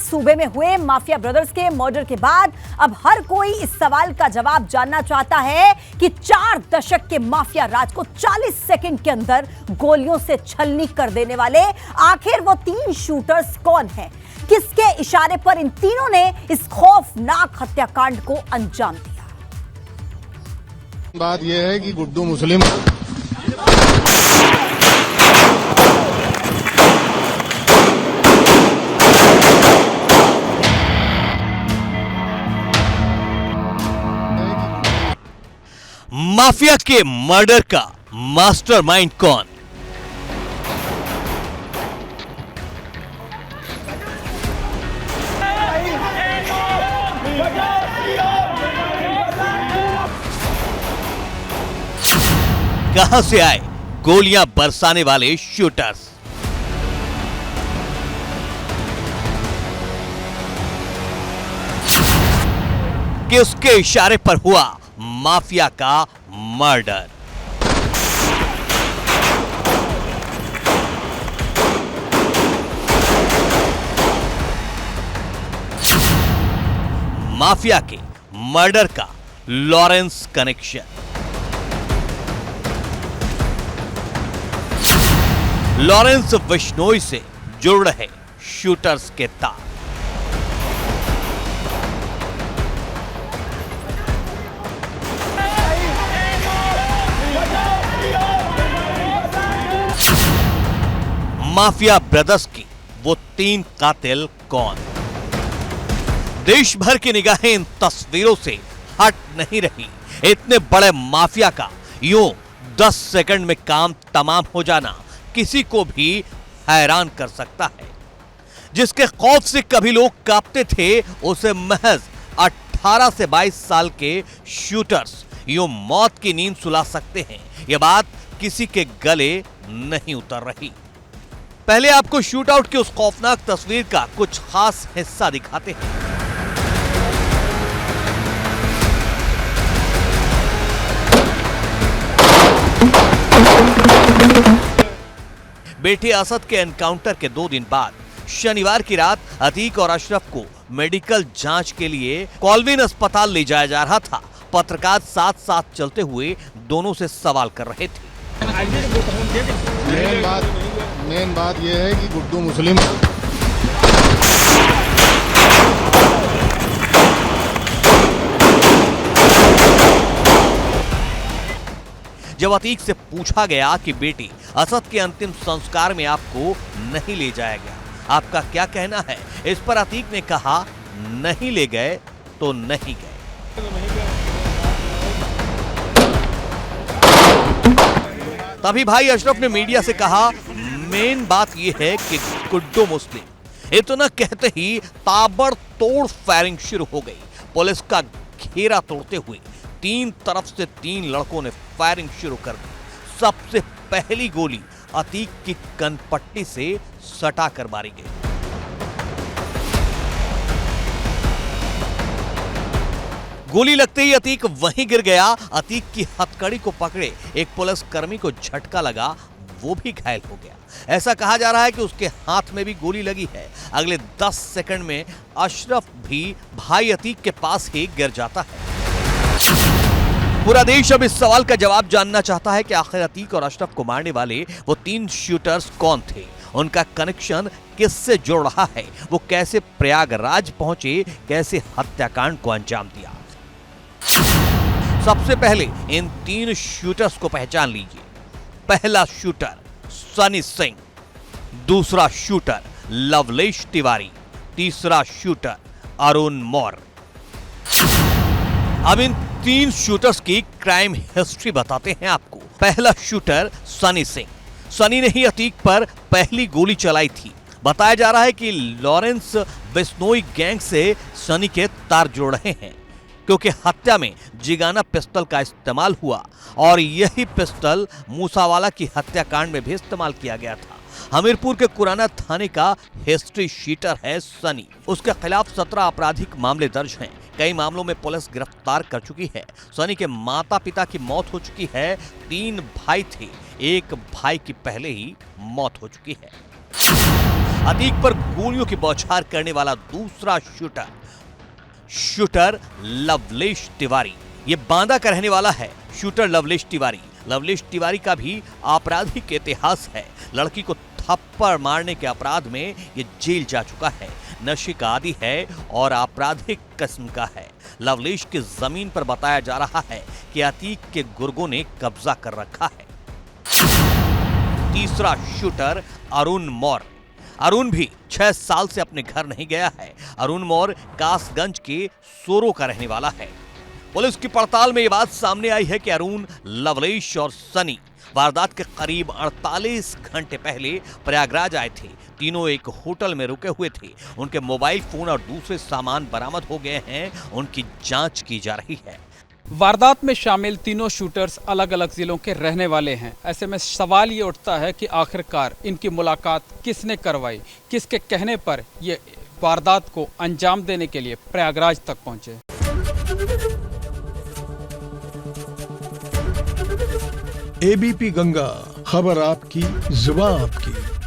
सूबे में हुए माफिया ब्रदर्स के मर्डर के बाद अब हर कोई इस सवाल का जवाब जानना चाहता है कि 4 दशक के माफिया राज को 40 सेकंड के अंदर गोलियों से छलनी कर देने वाले आखिर वो 3 शूटर्स कौन हैं? किसके इशारे पर इन तीनों ने इस खौफनाक हत्याकांड को अंजाम दिया? बात यह है कि गुड्डू मुस्लिम माफिया के मर्डर का मास्टरमाइंड कौन? कहां से आए गोलियां बरसाने वाले शूटर्स? किसके इशारे पर हुआ माफिया का मर्डर? माफिया के मर्डर का लॉरेंस कनेक्शन। लॉरेंस बिश्नोई से जुड़ रहे शूटर्स के तार। माफिया ब्रदर्स की वो 3 कातिल कौन? देश भर की निगाहें इन तस्वीरों से हट नहीं रही। इतने बड़े माफिया का यूं 10 सेकंड में काम तमाम हो जाना किसी को भी हैरान कर सकता है। जिसके खौफ से कभी लोग कांपते थे, उसे महज 18 से 22 साल के शूटर्स यूं मौत की नींद सुला सकते हैं। यह बात किसी के गले नहीं उतर रही। पहले आपको शूट आउट की उस खौफनाक तस्वीर का कुछ खास हिस्सा दिखाते हैं। बेटे असद के एनकाउंटर के 2 दिन बाद शनिवार की रात अतीक और अशरफ को मेडिकल जांच के लिए कॉलविन अस्पताल ले जाया जा रहा था। पत्रकार साथ साथ चलते हुए दोनों से सवाल कर रहे थे। मेन बात यह है कि गुड्डू मुस्लिम जब अतीक से पूछा गया कि बेटी असद के अंतिम संस्कार में आपको नहीं ले जाया गया, आपका क्या कहना है? इस पर अतीक ने कहा, नहीं ले गए तो नहीं गए। तभी भाई अशरफ ने मीडिया से कहा, मेन बात यह है कि गुड्डू मुस्लिम। इतना कहते ही ताबड़तोड़ फायरिंग शुरू हो गई। पुलिस का घेरा तोड़ते हुए 3 तरफ से 3 लड़कों ने फायरिंग शुरू कर दी। सबसे पहली गोली अतीक की कनपट्टी से सटा कर मारी गई। गोली लगते ही अतीक वहीं गिर गया। अतीक की हथकड़ी को पकड़े एक पुलिसकर्मी को झटका लगा, वो भी घायल हो गया। ऐसा कहा जा रहा है कि उसके हाथ में भी गोली लगी है। अगले 10 सेकंड में अशरफ भी भाई अतीक के पास ही गिर जाता है। पूरा देश अब इस सवाल का जवाब जानना चाहता है कि आखिर अतीक और अशरफ को मारने वाले वो 3 शूटर्स कौन थे? उनका कनेक्शन किससे जुड़ रहा है? वो कैसे प्रयागराज पहुंचे? कैसे हत्याकांड को अंजाम दिया? सबसे पहले इन 3 शूटर्स को पहचान लीजिए। पहला शूटर सनी सिंह, दूसरा शूटर लवलेश तिवारी, तीसरा शूटर अरुण मौर्य। अब इन 3 शूटर्स की क्राइम हिस्ट्री बताते हैं आपको। पहला शूटर सनी सिंह। सनी ने ही अतीक पर पहली गोली चलाई थी। बताया जा रहा है कि लॉरेंस बिश्नोई गैंग से सनी के तार जोड़ रहे हैं, क्योंकि हत्या में जिगाना पिस्टल का इस्तेमाल हुआ और यही पिस्टल मूसावाला की हत्याकांड में भी इस्तेमाल किया गया था। हमीरपुर के कुराना थाने का हिस्ट्री शीटर है सनी। उसके खिलाफ 17 आपराधिक मामले दर्ज हैं। कई मामलों में पुलिस गिरफ्तार कर चुकी है। सनी के माता पिता की मौत हो चुकी है। 3 भाई थे, एक भाई की पहले ही मौत हो चुकी है। अतीक पर गोलियों की बौछार करने वाला दूसरा शूटर लवलेश तिवारी। ये बांदा का रहने वाला है। शूटर लवलेश तिवारी का भी आपराधिक इतिहास है। लड़की को थप्पड़ मारने के अपराध में ये जेल जा चुका है। नशे का आदी है और आपराधिक किस्म का है। लवलेश की जमीन पर बताया जा रहा है कि अतीक के गुर्गों ने कब्जा कर रखा है। तीसरा शूटर अरुण मौर्य। अरुण भी 6 साल से अपने घर नहीं गया है। अरुण मौर्य कासगंज के सोरो का रहने वाला है। पुलिस की पड़ताल में यह बात सामने आई है कि अरुण, लवलेश और सनी वारदात के करीब 48 घंटे पहले प्रयागराज आए थे। तीनों एक होटल में रुके हुए थे। उनके मोबाइल फोन और दूसरे सामान बरामद हो गए हैं। उनकी जांच की जा रही है। वारदात में शामिल तीनों शूटर्स अलग अलग जिलों के रहने वाले हैं। ऐसे में सवाल ये उठता है कि आखिरकार इनकी मुलाकात किसने करवाई, किसके कहने पर ये वारदात को अंजाम देने के लिए प्रयागराज तक पहुंचे। एबीपी गंगा, खबर आपकी, जुबान आपकी।